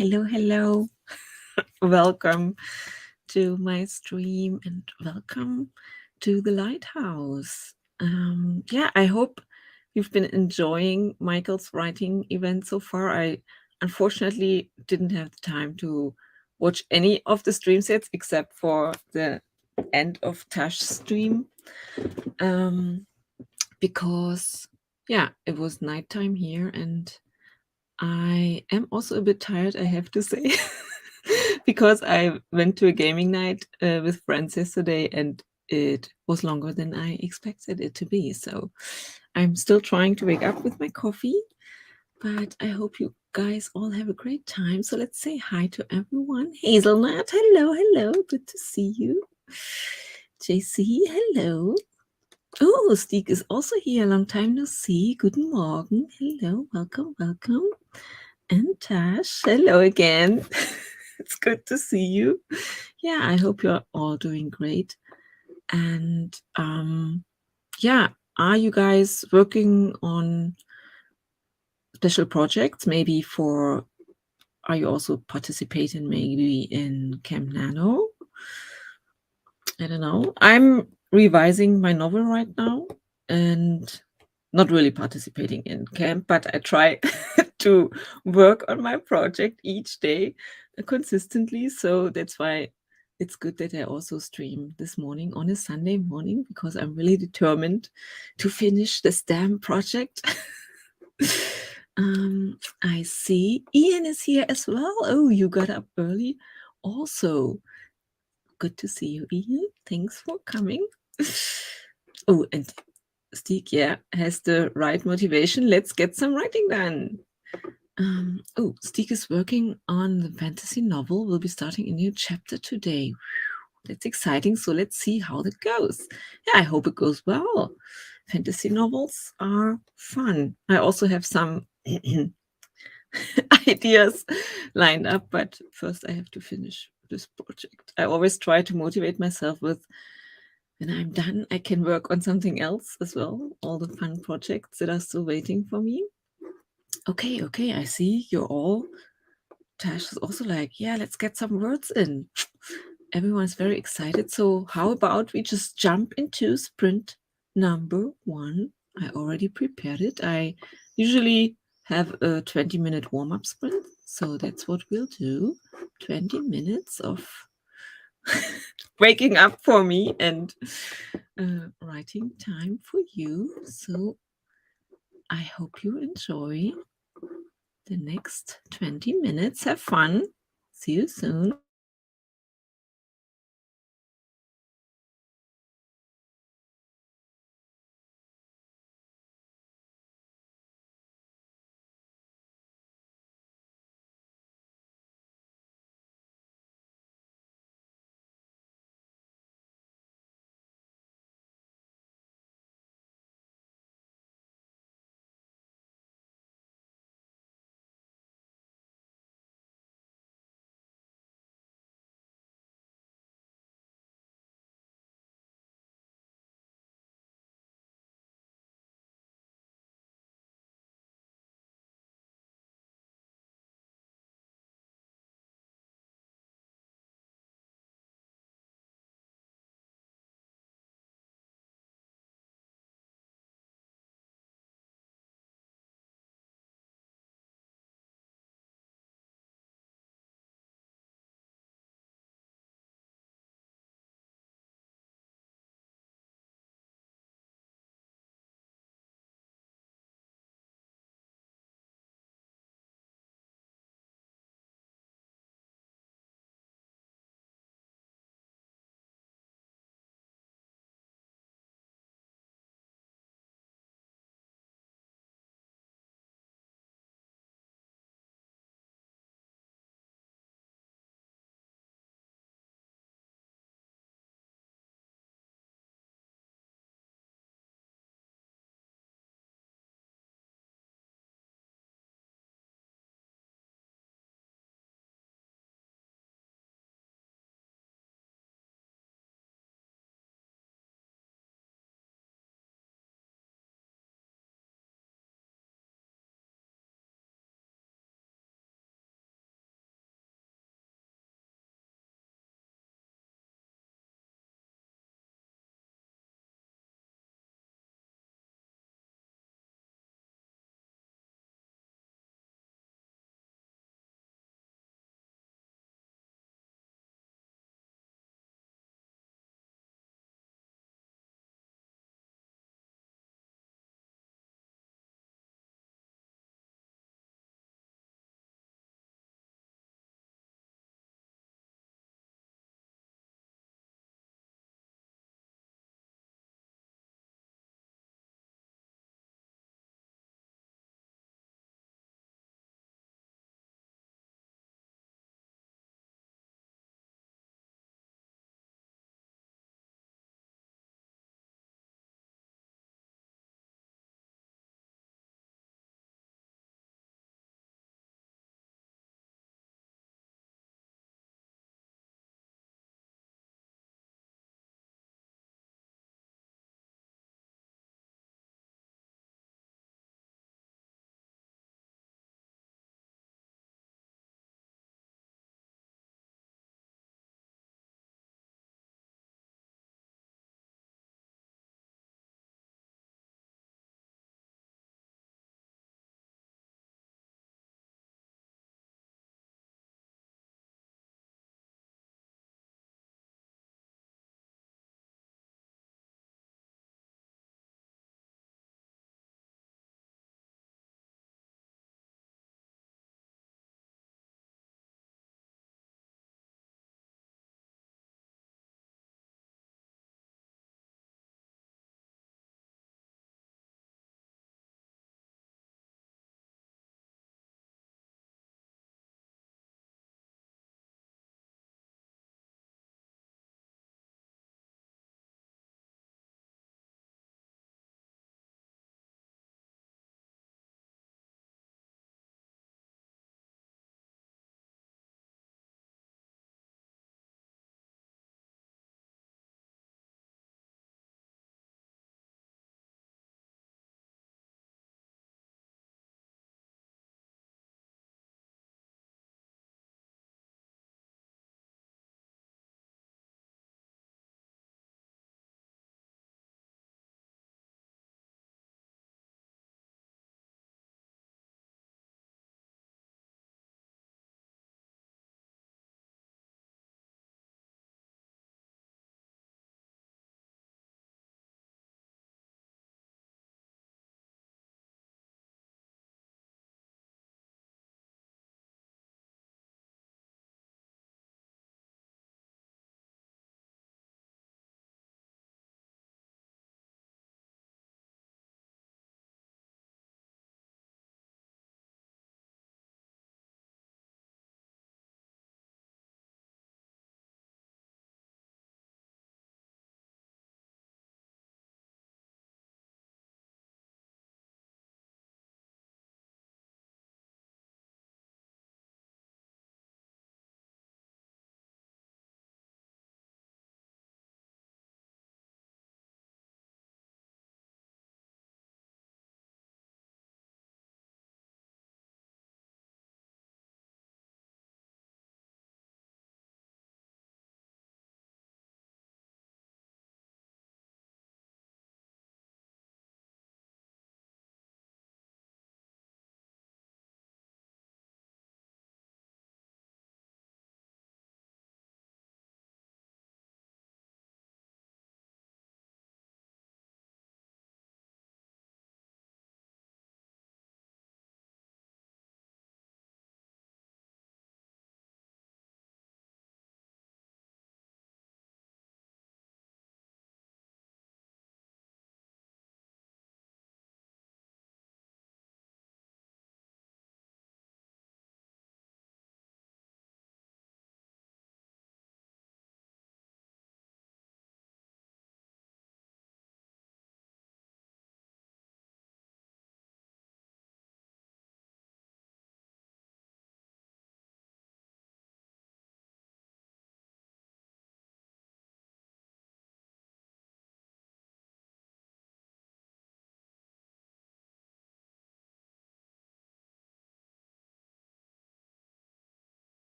Hello. Welcome to my stream and welcome to the Lighthouse. I hope you've been enjoying Michael's writing event so far. I unfortunately didn't have the time to watch any of the stream sets except for the end of Tash's stream because, it was nighttime here and I am also a bit tired, I have to say, because I went to a gaming night with friends yesterday and it was longer than I expected it to be. So I'm still trying to wake up with my coffee, but I hope you guys all have a great time. So let's say hi to everyone. Hazelnut, hello. Good to see you. JC, hello. Oh, Stieg is also here. Long time no see. Guten Morgen. Hello. Welcome. And Tash, hello again. It's good to see you. Yeah, I hope you're all doing great. And are you guys working on special projects? Are you also participating maybe in Camp Nano? I don't know. I'm revising my novel right now and not really participating in camp, but I try to work on my project each day consistently. So that's why it's good that I also stream this morning on a Sunday morning because I'm really determined to finish this damn project. I see Ian is here as well. Oh, you got up early. Also, good to see you, Ian. Thanks for coming. Oh, and Stieg, has the right motivation. Let's get some writing done. Stieg is working on the fantasy novel. We'll be starting a new chapter today. That's exciting. So let's see how that goes. Yeah, I hope it goes well. Fantasy novels are fun. I also have some ideas lined up, but first I have to finish this project. I always try to motivate myself with when I'm done, I can work on something else as well. All the fun projects that are still waiting for me. Okay, I see you're all. Tash is also like, yeah, let's get some words in. Everyone's very excited. So, how about we just jump into sprint number 1? I already prepared it. I usually have a 20-minute warm up sprint. So, that's what we'll do 20 minutes of waking up for me and writing time for you. So I hope you enjoy the next 20 minutes. Have fun. See you soon.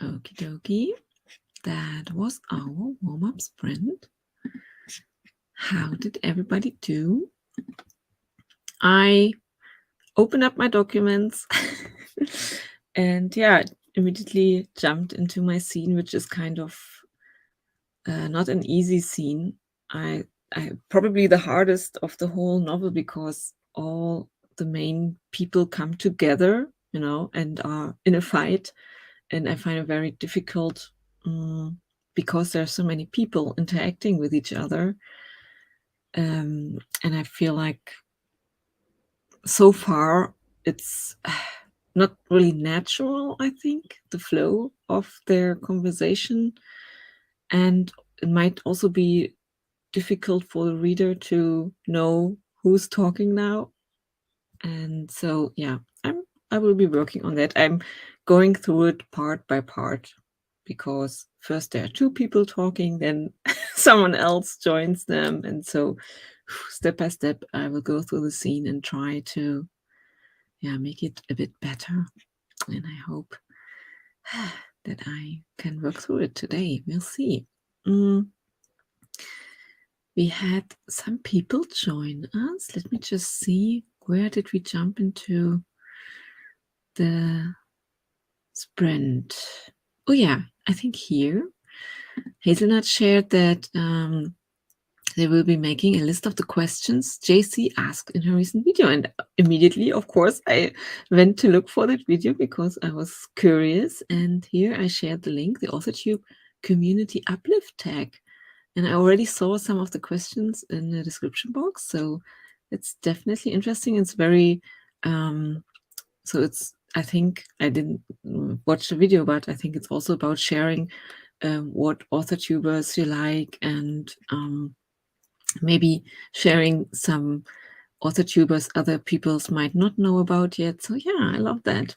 Okie dokie. That was our warm-up sprint. How did everybody do? I opened up my documents and yeah, immediately jumped into my scene, which is kind of not an easy scene. I probably the hardest of the whole novel because all the main people come together, and are in a fight, and I find it very difficult because there are so many people interacting with each other, and I feel like so far it's not really natural. I think the flow of their conversation, and it might also be difficult for the reader to know who's talking now. And so, yeah, I will be working on that. I'm going through it part by part because first there are two people talking, then someone else joins them. And so step by step, I will go through the scene and try to, make it a bit better. And I hope that I can work through it today. We'll see. We had some people join us. Let me just see, where did we jump into the sprint? Oh yeah, I think here. Hazelnut shared that they will be making a list of the questions JC asked in her recent video. And immediately, of course, I went to look for that video because I was curious. And here I shared the link, the AuthorTube community uplift tag. And I already saw some of the questions in the description box. So it's definitely interesting. It's very, I think I didn't watch the video, but I think it's also about sharing what AuthorTubers you like, and maybe sharing some AuthorTubers other peoples might not know about yet. So yeah, I love that.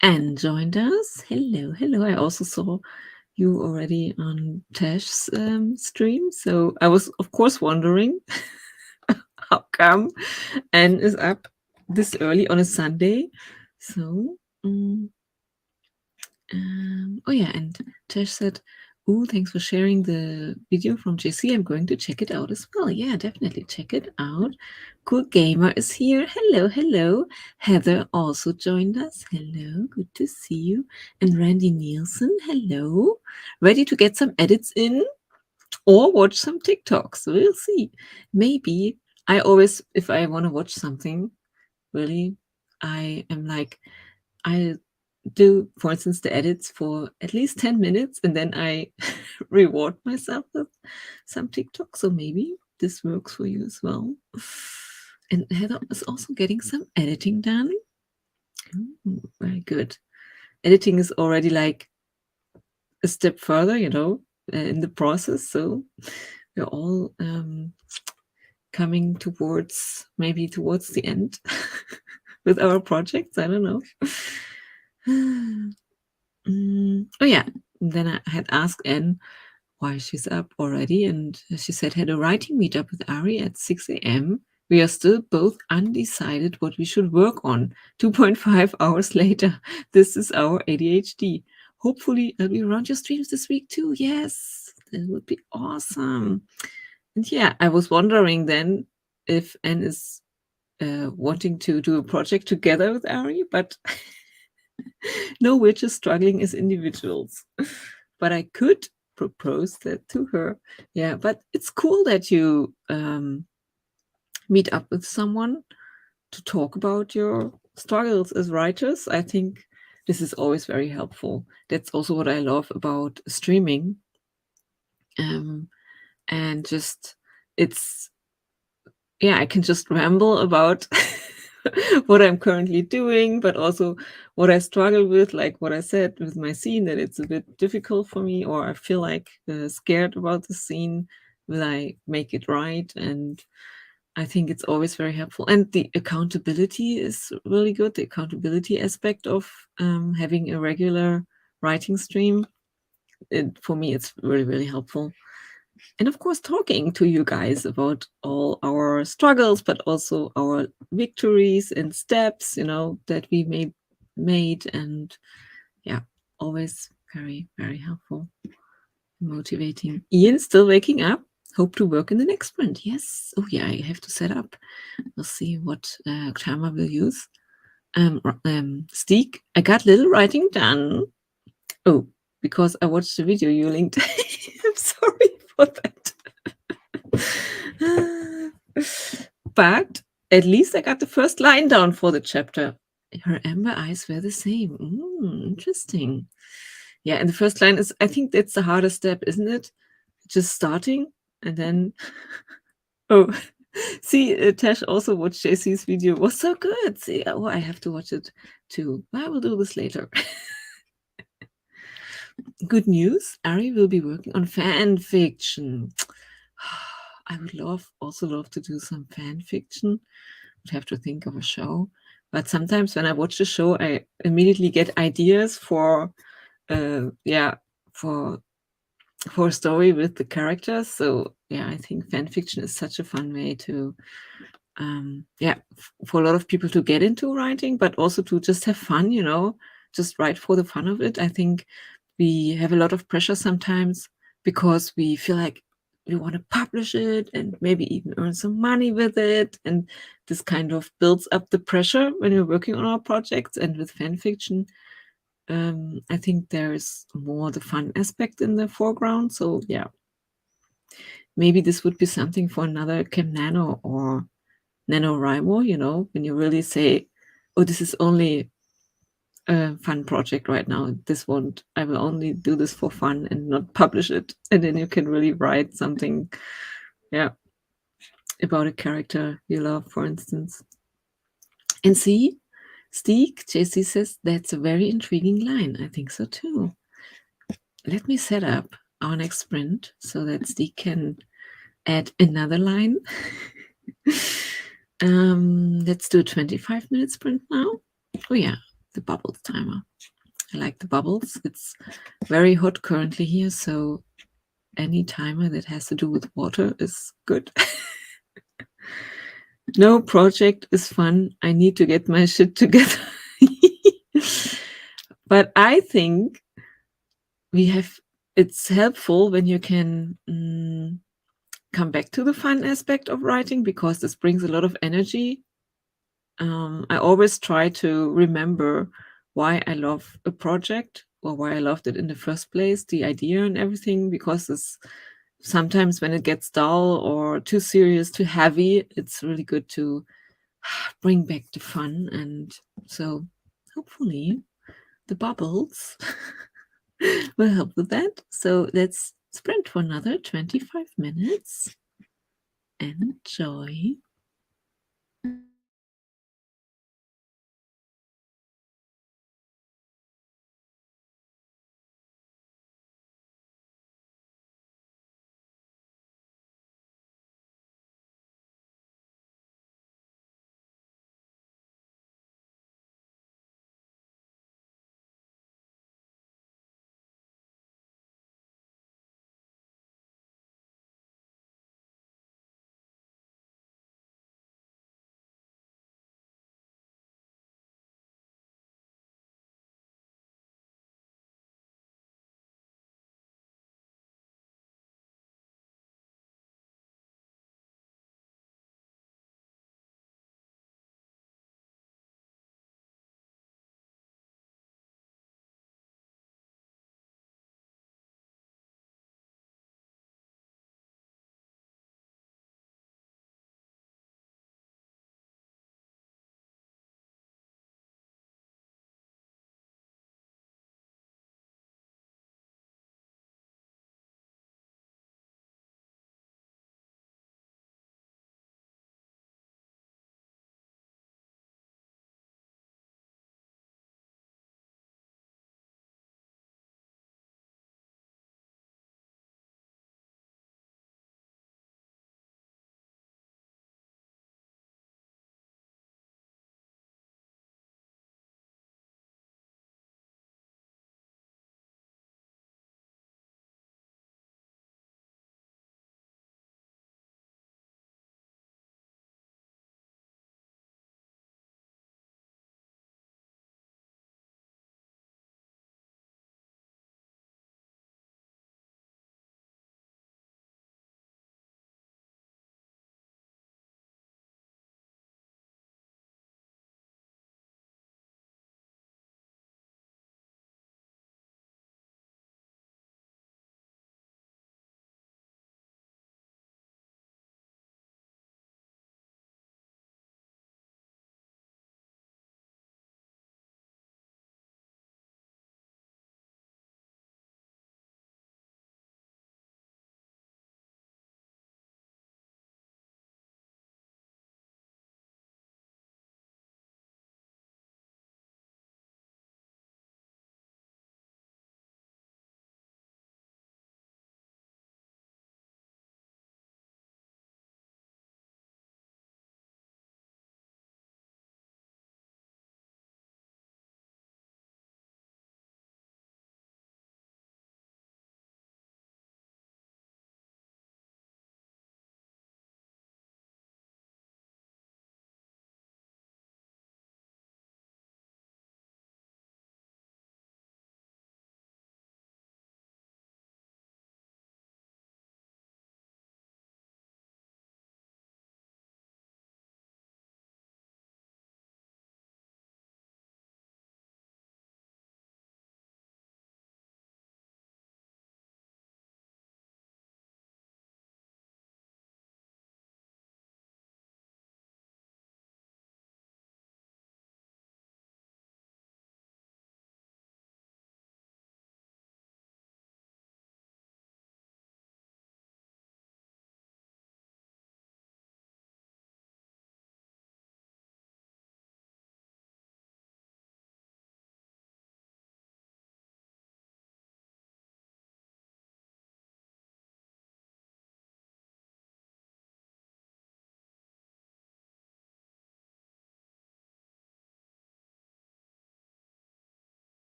Anne joined us. Hello, hello. I also saw you already on Tash's stream. So I was, of course, wondering how come Anne is up this early on a Sunday. So, oh yeah, and Tash said, "Ooh, thanks for sharing the video from JC. I'm going to check it out as well." Yeah, definitely check it out. Cool Gamer is here. Hello, hello. Heather also joined us. Hello, good to see you. And Randy Nielsen, hello. Ready to get some edits in or watch some TikToks? We'll see. Maybe I always, if I want to watch something, really, I am like, I do, for instance, the edits for at least 10 minutes, and then I reward myself with some TikTok. So maybe this works for you as well. And Heather is also getting some editing done. Very good. Editing is already like a step further, in the process. So we're all coming towards the end with our projects. I don't know. Oh yeah, then I had asked Anne why she's up already, and she said, had a writing meetup with Ari at 6 a.m. We are still both undecided what we should work on. 2.5 hours later, this is our ADHD. Hopefully I'll be around your streams this week too. Yes, that would be awesome. And yeah, I was wondering then if Anne is wanting to do a project together with Ari, but no, we're just struggling as individuals. But I could propose that to her. Yeah, but it's cool that you meet up with someone to talk about your struggles as writers. I think this is always very helpful. That's also what I love about streaming. And just, I can just ramble about what I'm currently doing, but also what I struggle with, like what I said with my scene, that it's a bit difficult for me, or I feel like scared about the scene. Will I make it right? And I think it's always very helpful. And the accountability is really good. The accountability aspect of having a regular writing stream, for me, it's really, really helpful. And of course, talking to you guys about all our struggles, but also our victories and steps, that we may made, and yeah, always very, very helpful, motivating. Ian, still waking up. Hope to work in the next sprint. Yes. Oh yeah, I have to set up. We'll see what timer we'll use. Steek, I got little writing done. Oh, because I watched the video you linked. I'm sorry for that. But at least I got the first line down for the chapter. Her amber eyes were the same. Interesting. Yeah, and the first line is, I think that's the hardest step, isn't it? Just starting and then. Oh, see, Tash also watched JC's video. It was so good. See, oh, I have to watch it too. I will do this later. Good news, Ari will be working on fan fiction. I would also love to do some fan fiction. Would have to think of a show. But sometimes when I watch the show, I immediately get ideas for yeah, for a story with the characters. So yeah, I think fan fiction is such a fun way to yeah, for a lot of people to get into writing, but also to just have fun, just write for the fun of it. I think we have a lot of pressure sometimes because we feel like we want to publish it and maybe even earn some money with it. And this kind of builds up the pressure when you're working on our projects. And with fan fiction, I think there's more the fun aspect in the foreground. So yeah, maybe this would be something for another Cam Nano or NaNoWriMo, when you really say, oh, this is only a fun project right now. I will only do this for fun and not publish it. And then you can really write something, yeah, about a character you love, for instance. And see, Steek, JC says, that's a very intriguing line. I think so too. Let me set up our next sprint so that Steek can add another line. Let's do a 25-minute sprint now. Oh yeah, the bubbles timer. I like the bubbles. It's very hot currently here, so any timer that has to do with water is good. No project is fun. I need to get my shit together. But I think it's helpful when you can come back to the fun aspect of writing, because this brings a lot of energy. I always try to remember why I love a project or why I loved it in the first place, the idea and everything, because sometimes when it gets dull or too serious, too heavy, it's really good to bring back the fun. And so hopefully the bubbles will help with that. So let's sprint for another 25 minutes. Enjoy.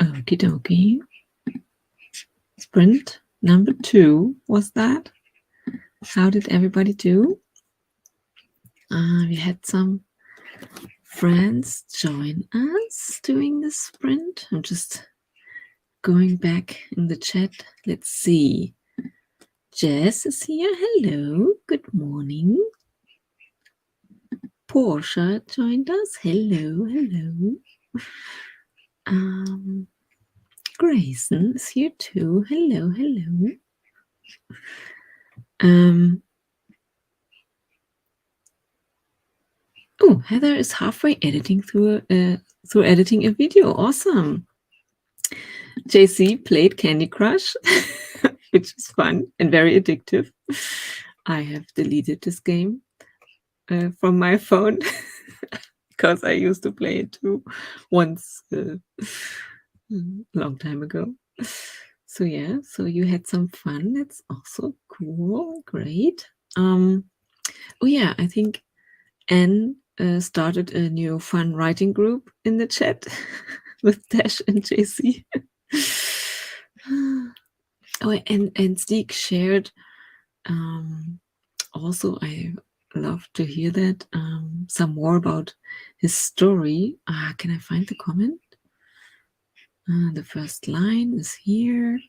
Okie dokie. Sprint number 2 was that. How did everybody do? We had some friends join us doing this sprint. I'm just going back in the chat. Let's see. Jess is here. Hello. Good morning. Portia joined us. Hello. Hello. Grayson is here too. Hello. Hello. Oh, Heather is halfway editing through editing a video. Awesome. JC played Candy Crush, which is fun and very addictive. I have deleted this game from my phone because I used to play it too once a long time ago. So yeah, so you had some fun. That's also cool. Great. Oh yeah, I think Anne started a new fun writing group in the chat with Dash and JC. Oh, and Steek shared. Also, I love to hear that. Some more about his story. Can I find the comment? The first line is here.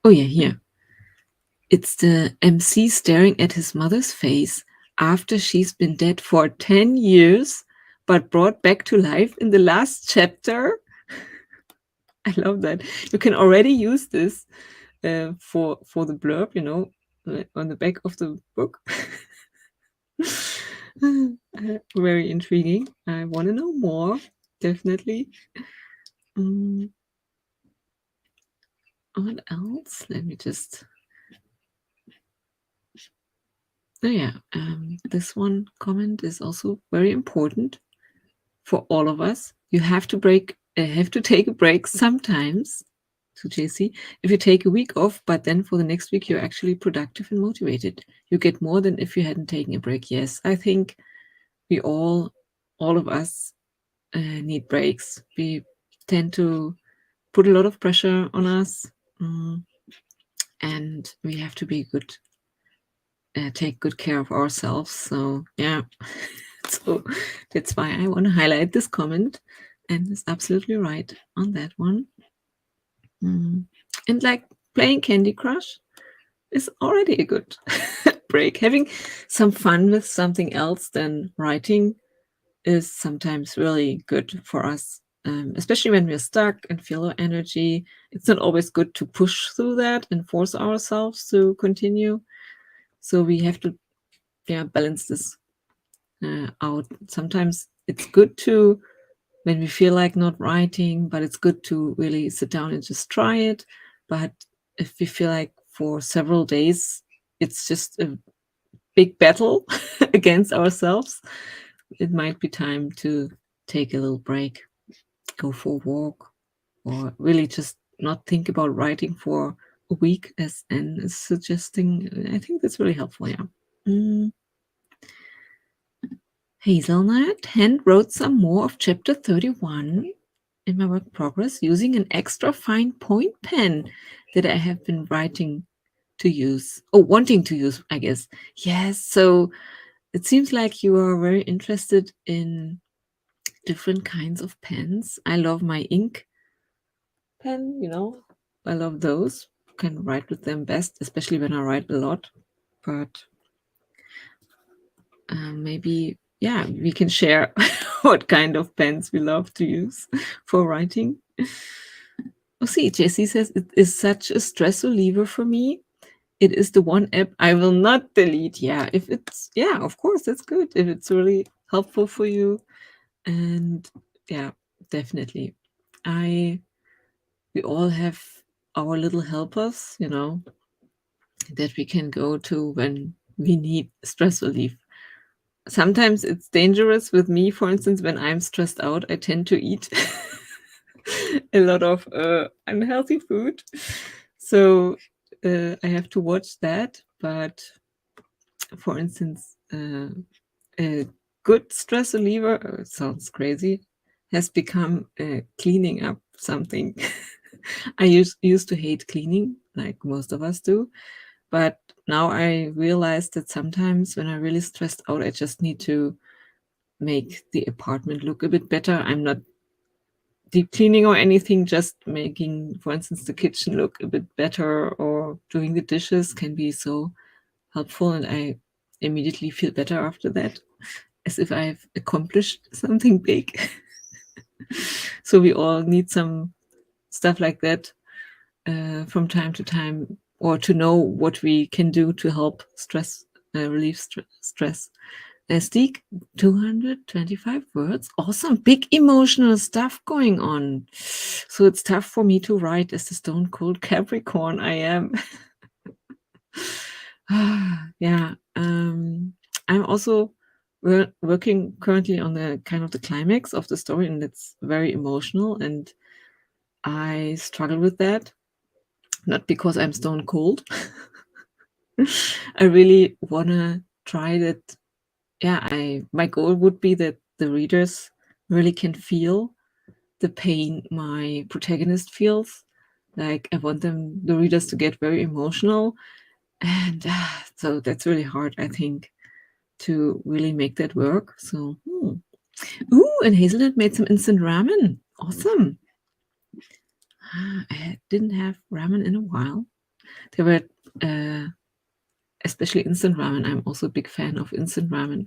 Oh yeah, here. It's the MC staring at his mother's face after she's been dead for 10 years, but brought back to life in the last chapter. I love that. You can already use this for the blurb, on the back of the book. Very intriguing. I want to know more, definitely. What else? Let me just... Oh yeah, this one comment is also very important for all of us. You have to take a break sometimes. To JC, if you take a week off, but then for the next week you're actually productive and motivated, you get more than if you hadn't taken a break. Yes, I think we all of us need breaks. We tend to put a lot of pressure on us, and we have to be good, take good care of ourselves. So yeah, so that's why I want to highlight this comment, and it's absolutely right on that one. And like playing Candy Crush is already a good break. Having some fun with something else than writing is sometimes really good for us, especially when we're stuck and feel low energy. It's not always good to push through that and force ourselves to continue. So we have to balance this out. Sometimes it's good to, when we feel like not writing, but it's good to really sit down and just try it. But if we feel like for several days it's just a big battle against ourselves, it might be time to take a little break, go for a walk, or really just not think about writing for a week, as Anne is suggesting. I think that's really helpful. Yeah. Hazelnut hand wrote some more of chapter 31 in my work progress using an extra fine point pen that I have been wanting to use, I guess. Yes, so it seems like you are very interested in different kinds of pens. I love my ink pen, I love those. Can write with them best, especially when I write a lot. But maybe, we can share what kind of pens we love to use for writing. Oh, see, JC says it is such a stress reliever for me. It is the one app I will not delete. Yeah, if it's, of course, that's good. If it's really helpful for you. And definitely. We all have our little helpers, that we can go to when we need stress relief. Sometimes it's dangerous with me, for instance, when I'm stressed out, I tend to eat a lot of unhealthy food. So I have to watch that. But for instance, a good stress reliever, it sounds crazy, has become cleaning up something. I used to hate cleaning, like most of us do, but now I realize that sometimes when I'm really stressed out, I just need to make the apartment look a bit better. I'm not deep cleaning or anything, just making, for instance, the kitchen look a bit better, or doing the dishes can be so helpful, and I immediately feel better after that, as if I've accomplished something big. So we all need some stuff like that from time to time, or to know what we can do to help relieve stress. Stick 225 words. Awesome. Big emotional stuff going on. So it's tough for me to write as the stone cold Capricorn I am. Yeah. I'm also working currently on the kind of the climax of the story, and it's very emotional, and I struggle with that. Not because I'm stone cold. I really wanna try that. Yeah, my goal would be that the readers really can feel the pain my protagonist feels. Like, I want the readers to get very emotional, and so that's really hard, I think, to really make that work. So, ooh, and Hazelnut made some instant ramen. Awesome. I didn't have ramen in a while. There were, especially instant ramen. I'm also a big fan of instant ramen.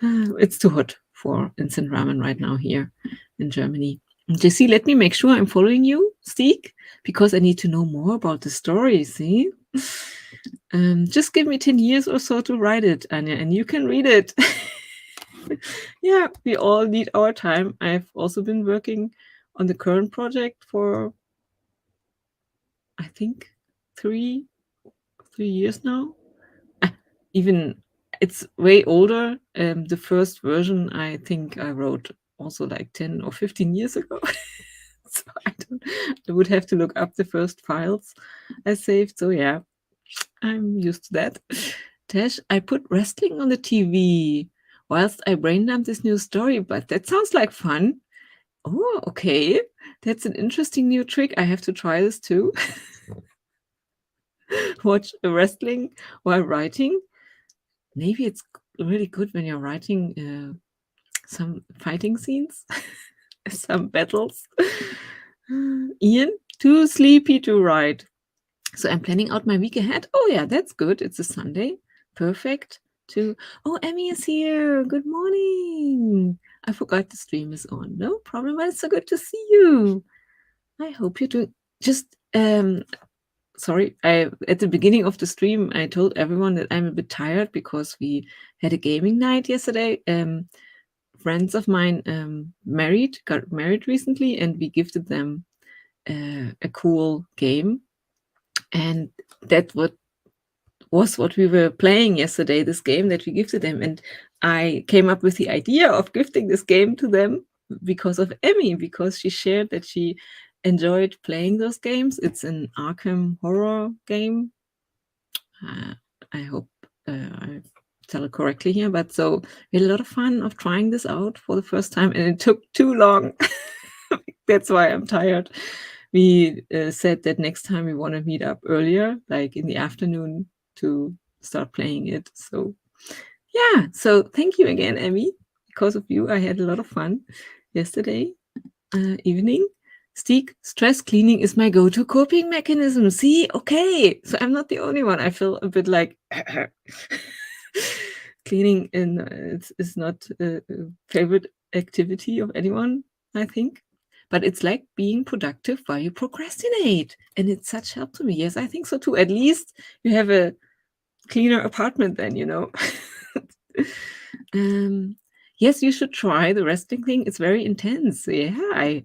It's too hot for instant ramen right now here in Germany. JC, let me make sure I'm following you, Stieg, because I need to know more about the story, see? Just give me 10 years or so to write it, Anya, and you can read it. Yeah, we all need our time. I've also been working on the current project for, I think, three years now. Even it's way older. The first version, I think I wrote also like 10 or 15 years ago. So I would have to look up the first files I saved. So yeah, I'm used to that. Tash, I put wrestling on the TV whilst I brain dump this new story, but that sounds like fun. Oh, okay. That's an interesting new trick. I have to try this too. Watch wrestling while writing. Maybe it's really good when you're writing some fighting scenes, some battles. Ian, too sleepy to write. So I'm planning out my week ahead. Oh yeah, that's good. It's a Sunday. Perfect. Oh, Emmy is here. Good morning. I forgot the stream is on. No problem. But it's so good to see you. I hope you're doing just sorry, at the beginning of the stream I told everyone that I'm a bit tired because we had a gaming night yesterday. Friends of mine got married recently, and we gifted them a cool game, and that was what we were playing yesterday, this game that we gifted them. And I came up with the idea of gifting this game to them because of Emmy, because she shared that she enjoyed playing those games. It's an Arkham horror game. I hope I tell it correctly here, but so we had a lot of fun of trying this out for the first time, and it took too long. That's why I'm tired. We said that next time we want to meet up earlier, like in the afternoon, to start playing it. So yeah, so thank you again, Emmy. Because of you, I had a lot of fun yesterday evening. Stieg, stress cleaning is my go-to coping mechanism. See, okay, so I'm not the only one. I feel a bit like cleaning is not a favorite activity of anyone, I think. But it's like being productive while you procrastinate, and it's such help to me. Yes, I think so too. At least you have a cleaner apartment then, you know. Yes, you should try the wrestling thing. It's very intense. Yeah, I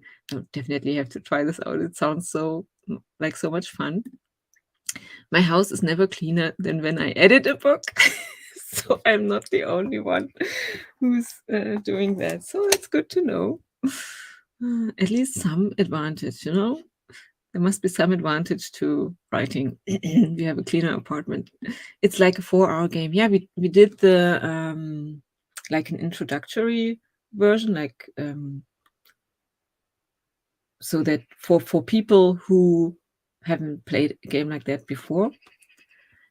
definitely have to try this out. It sounds so like so much fun. My house is never cleaner than when I edit a book. So I'm not the only one who's doing that. So it's good to know. At least some advantage, you know. There must be some advantage to writing. We have a cleaner apartment. It's like a 4-hour game. Yeah, we did the like an introductory version, like so that for people who haven't played a game like that before.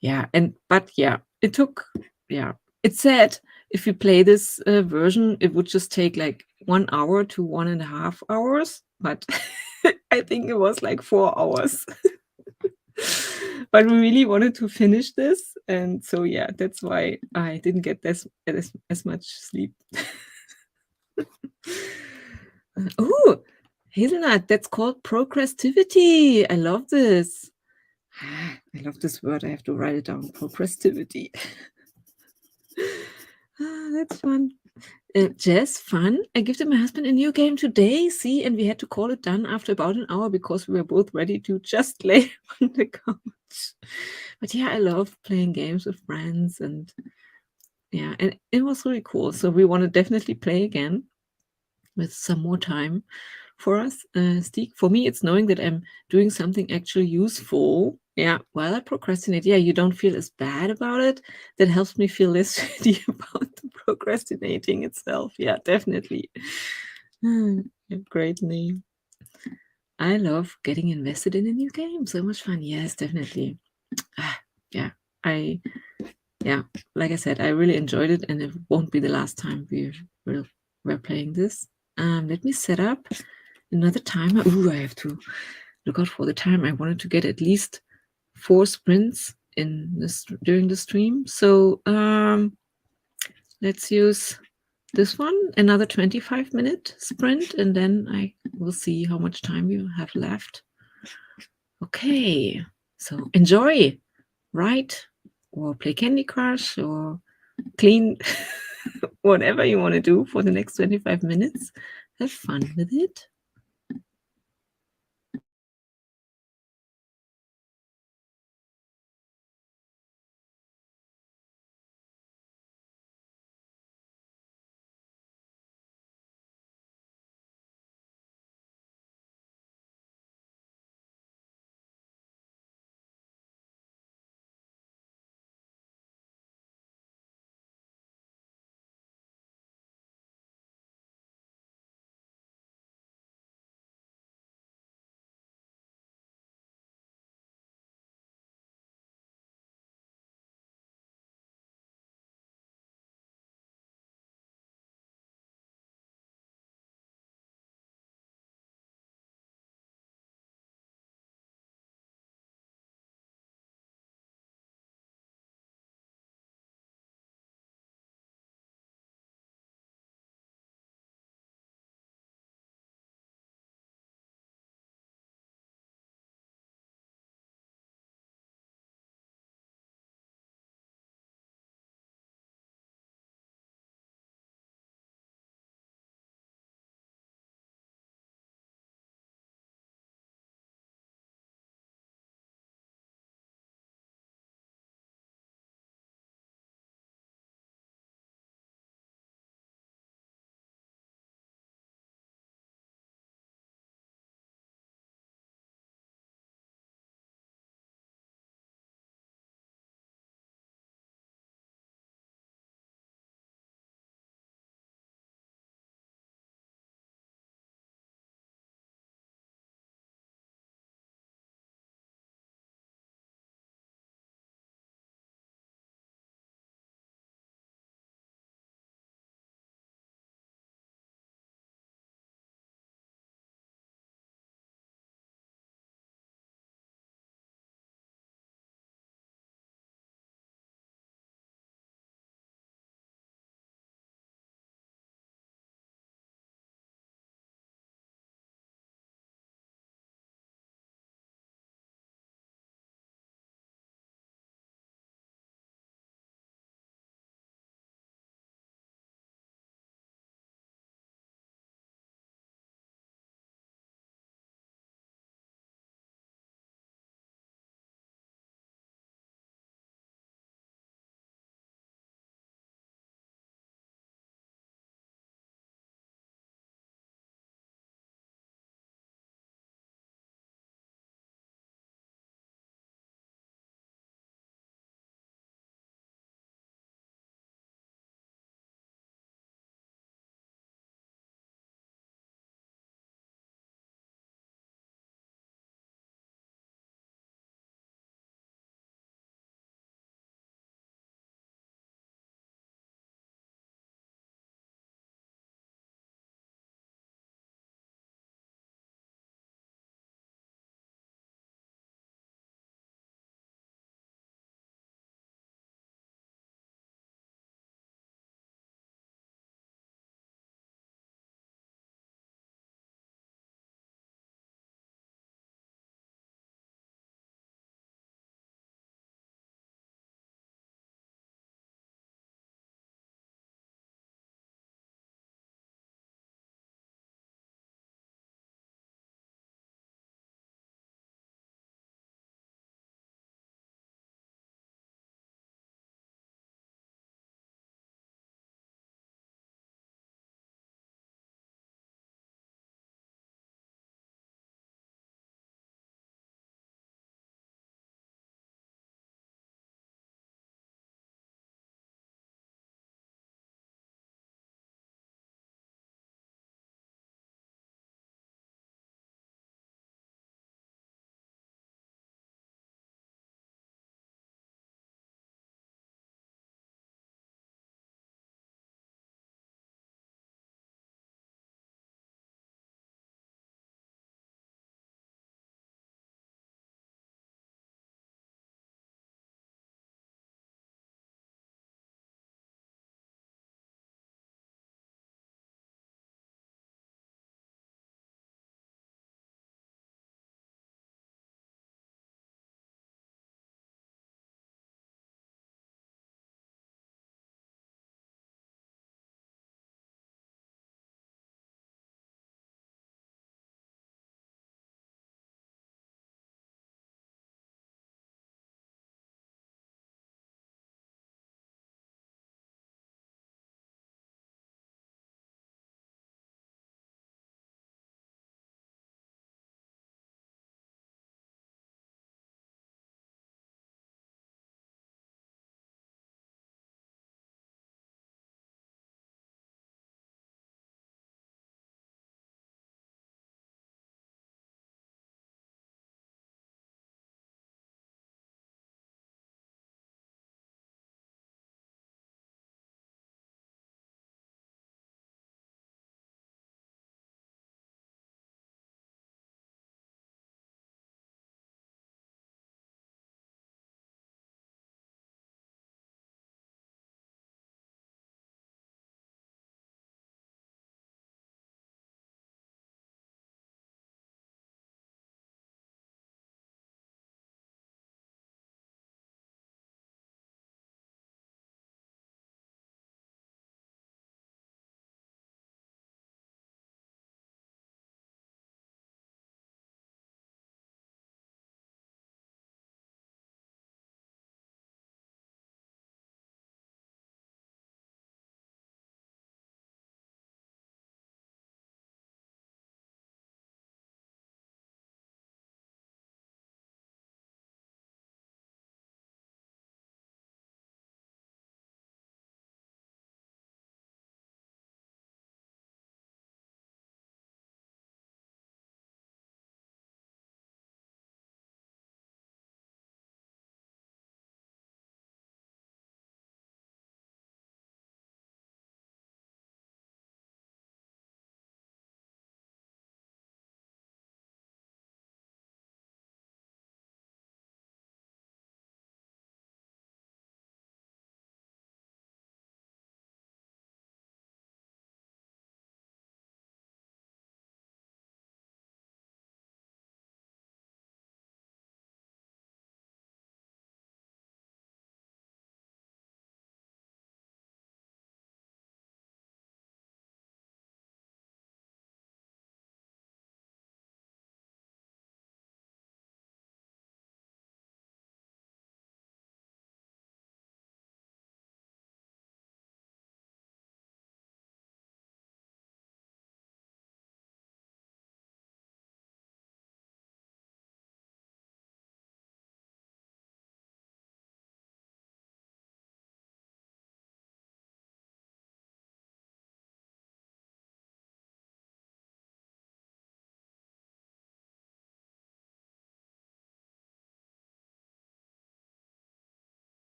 Yeah, but yeah, it took yeah. It said if you play this, version, it would just take, like, 1 hour to 1.5 hours, but I think it was, like, 4 hours. But we really wanted to finish this, and so, yeah, that's why I didn't get as much sleep. Ooh, hazelnut, that's called procrastivity. I love this. I love this word. I have to write it down. Procrastivity. That's fun. Jess, fun. I gifted my husband a new game today. See, and we had to call it done after about an hour because we were both ready to just lay on the couch. But yeah, I love playing games with friends, and yeah, and it was really cool. So we want to definitely play again with some more time for us. Stieg, for me, it's knowing that I'm doing something actually useful. Yeah, while I procrastinate, yeah, you don't feel as bad about it. That helps me feel less shitty about the procrastinating itself. Yeah, definitely. Great name. I love getting invested in a new game. So much fun. Yes, definitely. Yeah, I yeah, like I said, I really enjoyed it, and it won't be the last time we're playing this. Let me set up another timer. Ooh, I have to look out for the time. I wanted to get at least 4 sprints in this during the stream. So let's use this one, another 25-minute sprint, and then I will see how much time you have left. Okay, so enjoy, write, or play Candy Crush, or clean, whatever you want to do for the next 25 minutes. Have fun with it.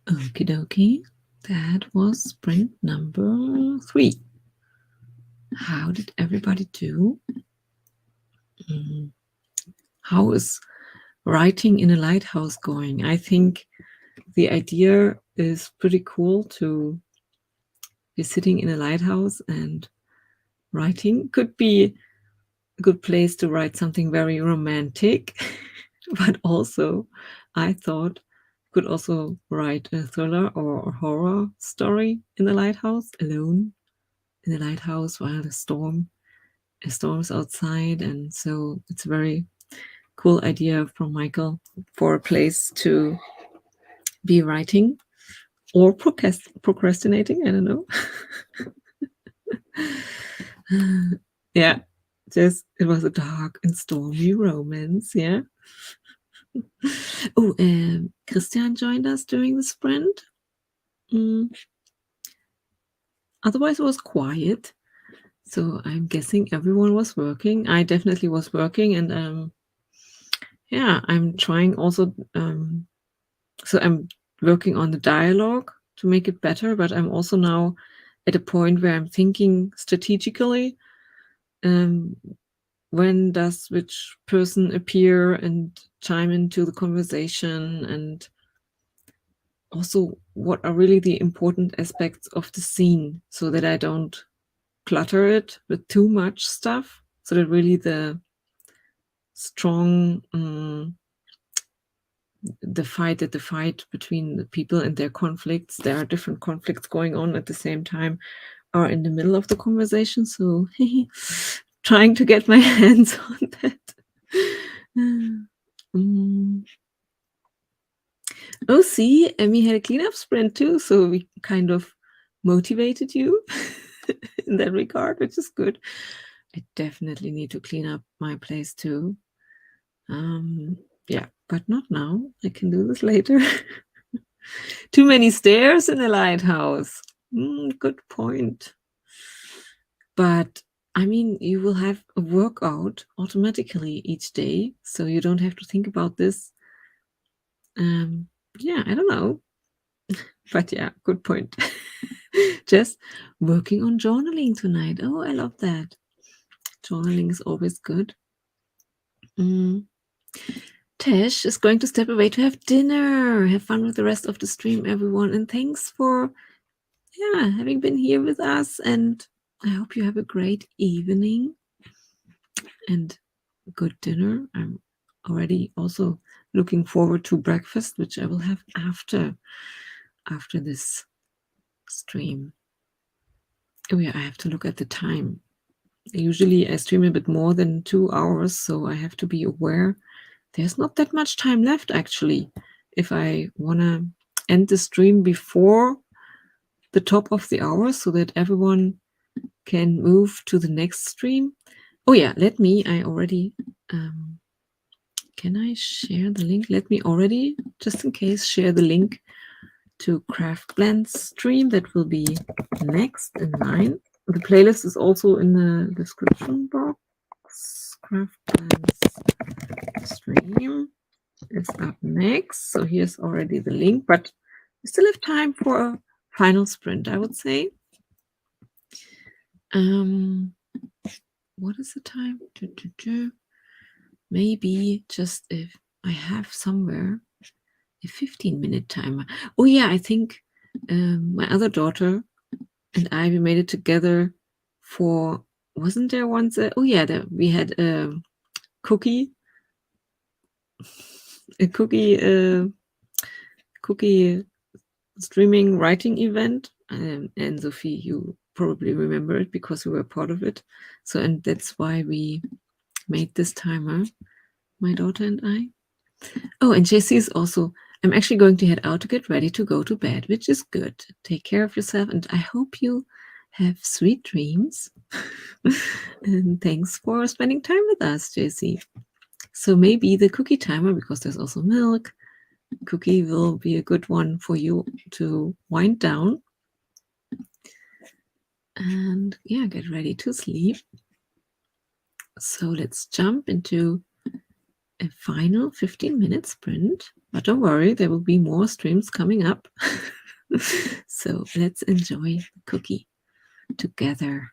Okie dokie. That was sprint number 3. How did everybody do? How is writing in a lighthouse going? I think the idea is pretty cool to be sitting in a lighthouse and writing. Could be a good place to write something very romantic, but also I thought could also write a thriller or a horror story in the lighthouse, alone in the lighthouse while the storm's outside. And so it's a very cool idea from Michael for a place to be writing or procrastinating. I don't know. Yeah, just it was a dark and stormy romance. Yeah. Oh, Christian joined us during the sprint. Otherwise, it was quiet. So I'm guessing everyone was working. I definitely was working, and yeah, I'm trying also. So I'm working on the dialogue to make it better, but I'm also now at a point where I'm thinking strategically. When does which person appear and chime into the conversation, and also what are really the important aspects of the scene, so that I don't clutter it with too much stuff, so that really the strong the fight between the people and their conflicts, there are different conflicts going on at the same time, are in the middle of the conversation. So trying to get my hands on that. Oh, see, Emmy had a cleanup sprint too, so we kind of motivated you in that regard, which is good. I definitely need to clean up my place too. Yeah, but not now. I can do this later. Too many stairs in a lighthouse. Good point. But I mean, you will have a workout automatically each day, so you don't have to think about this. Yeah, I don't know. But yeah, good point. Just working on journaling tonight. Oh, I love that. Journaling is always good. Tesh is going to step away to have dinner. Have fun with the rest of the stream, everyone. And thanks for having been here with us. And I hope you have a great evening and good dinner. I'm already also looking forward to breakfast, which I will have after this stream. Oh yeah, I have to look at the time. Usually I stream a bit more than 2 hours, so I have to be aware there's not that much time left actually. If I want to end the stream before the top of the hour so that everyone can move to the next stream. Oh yeah, I already, can I share the link? Let me already, just in case, share the link to Craft Blend's stream that will be next in line. The playlist is also in the description box. Craft Blend's stream is up next. So here's already the link, but we still have time for a final sprint, I would say. What is the time? Maybe just if I have somewhere a 15-minute timer. Oh yeah, I think my other daughter and I, we made it together for, wasn't there once we had a cookie streaming writing event, and Sophie, you probably remember it because we were part of it. So, and that's why we made this timer, my daughter and I. Oh, and JC is also, I'm actually going to head out to get ready to go to bed, which is good. Take care of yourself, and I hope you have sweet dreams. And thanks for spending time with us, JC. So maybe the cookie timer, because there's also milk, cookie will be a good one for you to wind down. And yeah, get ready to sleep. So let's jump into a my final 15-minute sprint, but don't worry, there will be more streams coming up. So let's enjoy the cookie together.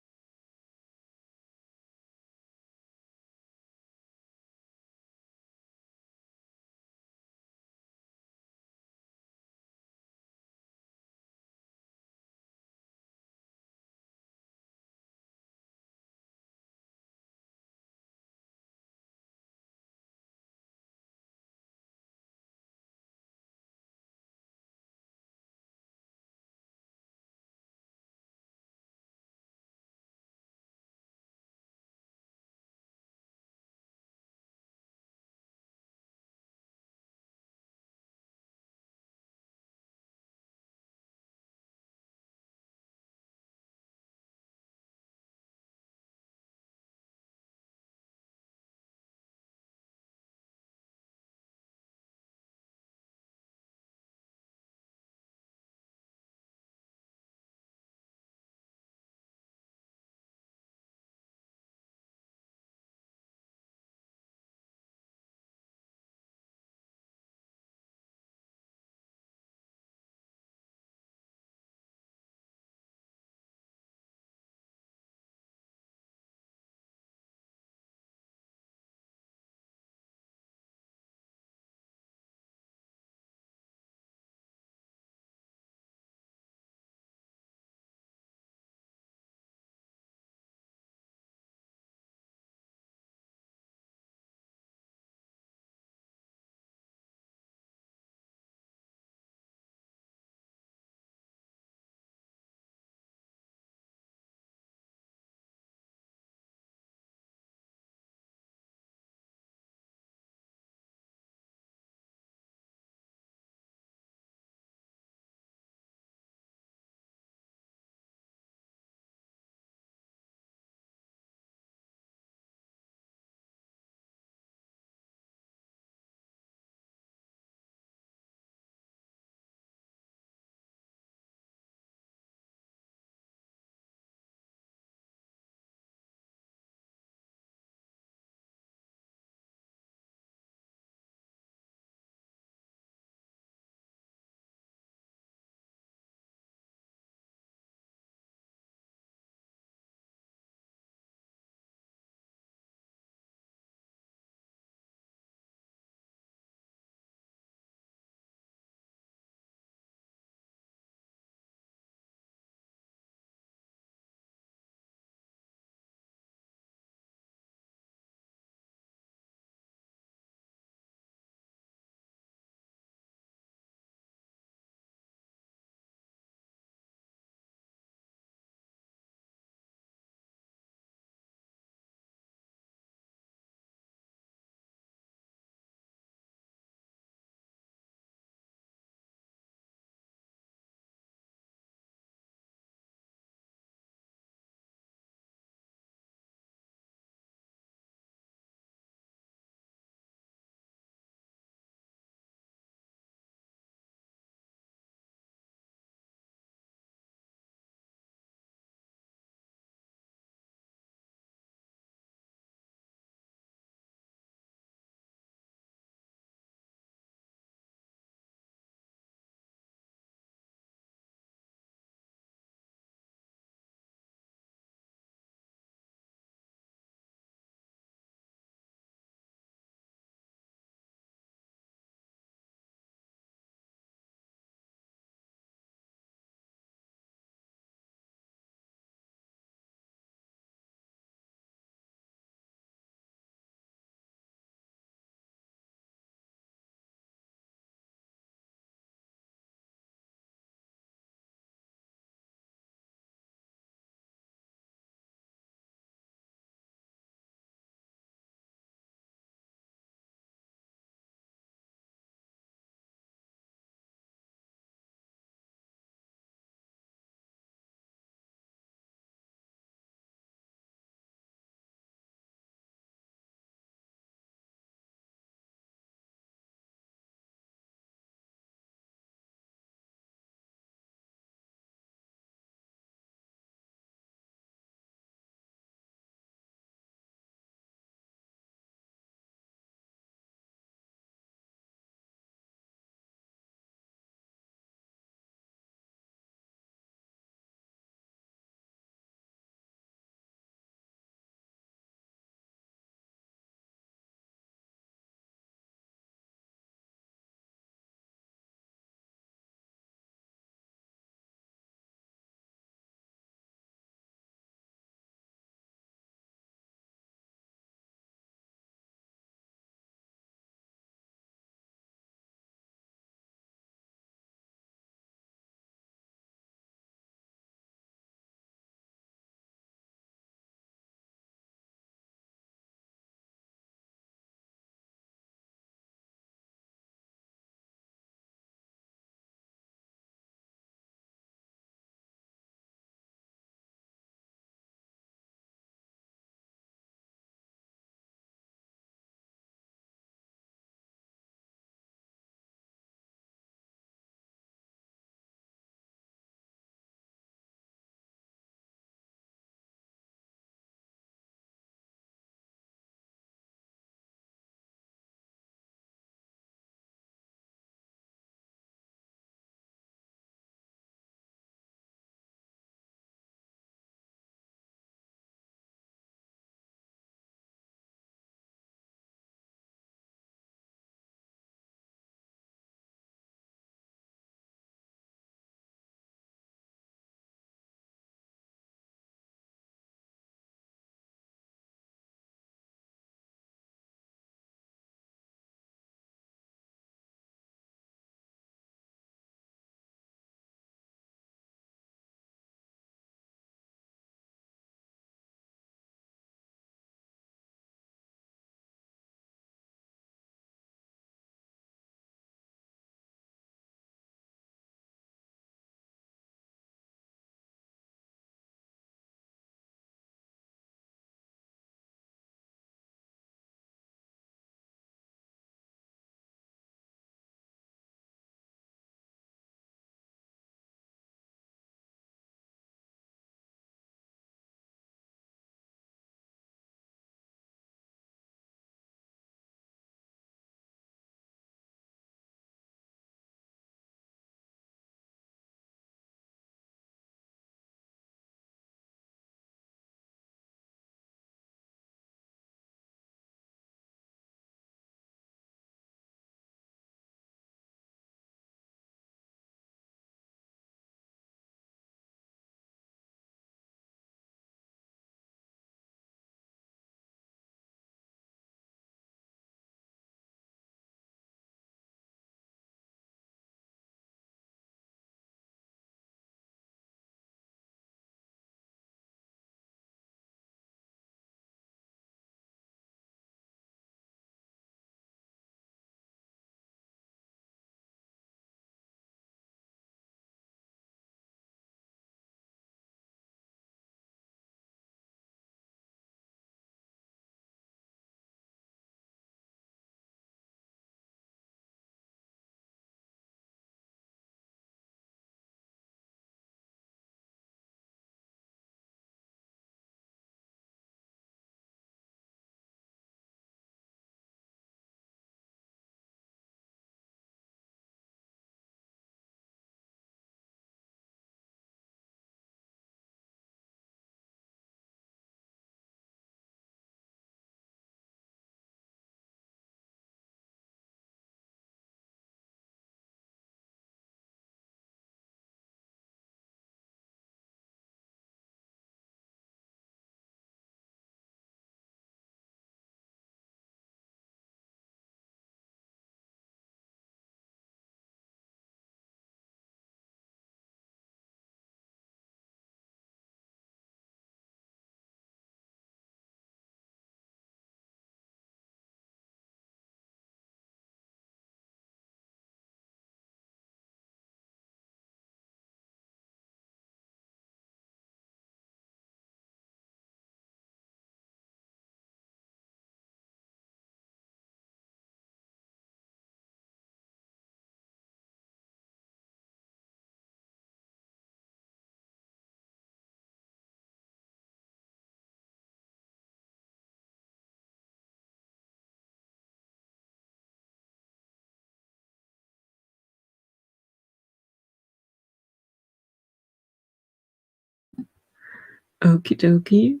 Okie dokie.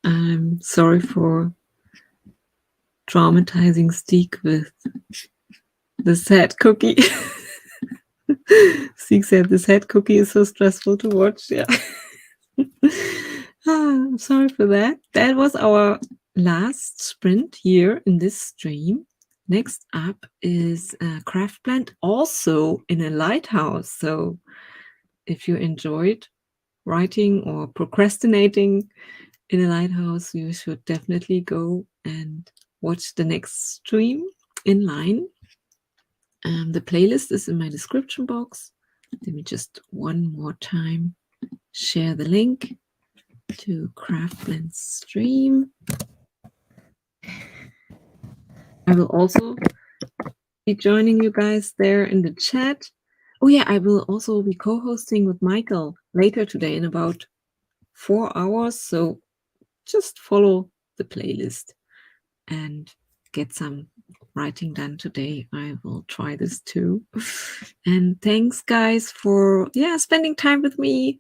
I'm sorry for traumatizing Steak with the sad cookie. Steak said the sad cookie is so stressful to watch. Yeah. I'm sorry for that. That was our last sprint here in this stream. Next up is Craft Blend, also in a lighthouse. So if you enjoyed writing or procrastinating in a lighthouse, you should definitely go and watch the next stream in line. The playlist is in my description box. Let me just one more time share the link to Craft Blend stream. I will also be joining you guys there in the chat. Oh yeah, I will also be co-hosting with Michael later today in about 4 hours. So just follow the playlist and get some writing done today. I will try this too. And thanks guys for spending time with me,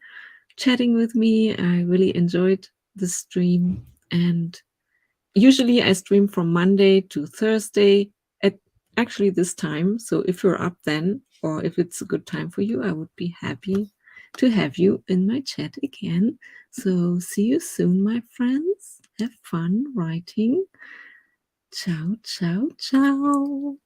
chatting with me. I really enjoyed the stream, and usually I stream from Monday to Thursday at actually this time. So if you're up then, or if it's a good time for you, I would be happy to have you in my chat again. So see you soon, my friends. Have fun writing. Ciao, ciao, ciao.